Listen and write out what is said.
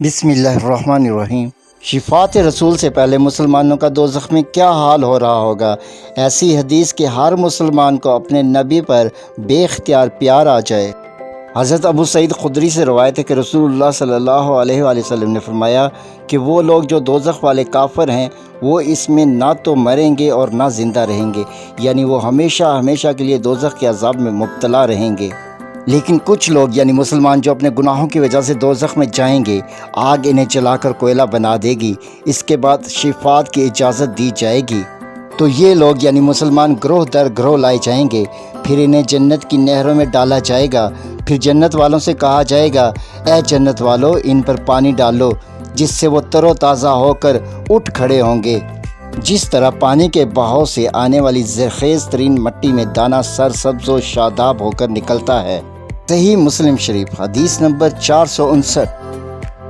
बिस्मिल्लाहिर्रहमानिर्रहीम। शिफात रसूल से पहले मुसलमानों का दोज़ख में क्या हाल हो रहा होगा। ऐसी हदीस कि हर मुसलमान को अपने नबी पर बेख्तियार प्यार आ जाए। हज़रत अबू सईद खुदरी से रवायत है कि रसूलुल्लाह सल्लल्लाहु अलैहि वसल्लम ने फरमाया कि वो लोग जो दोज़ख वाले काफ़िर हैं वो इसमें ना तो मरेंगे और ना ज़िंदा रहेंगे, यानी वो हमेशा हमेशा के लिए दोज़ख के अज़ाब में मुब्तला रहेंगे। लेकिन कुछ लोग यानी मुसलमान जो अपने गुनाहों की वजह से दोज़ख में जाएंगे, आग इन्हें जलाकर कोयला बना देगी। इसके बाद शिफात की इजाज़त दी जाएगी तो ये लोग यानी मुसलमान ग्रोह दर ग्रोह लाए जाएंगे। फिर इन्हें जन्नत की नहरों में डाला जाएगा। फिर जन्नत वालों से कहा जाएगा, ए जन्नत वालों, इन पर पानी डालो, जिससे वो तरोताज़ा होकर उठ खड़े होंगे। जिस तरह पानी के बहाव से आने वाली ज़रख़ेज़ तरीन मट्टी में दाना सरसब्ज़ व शादाब होकर निकलता है। सही मुस्लिम शरीफ हदीस नंबर 459।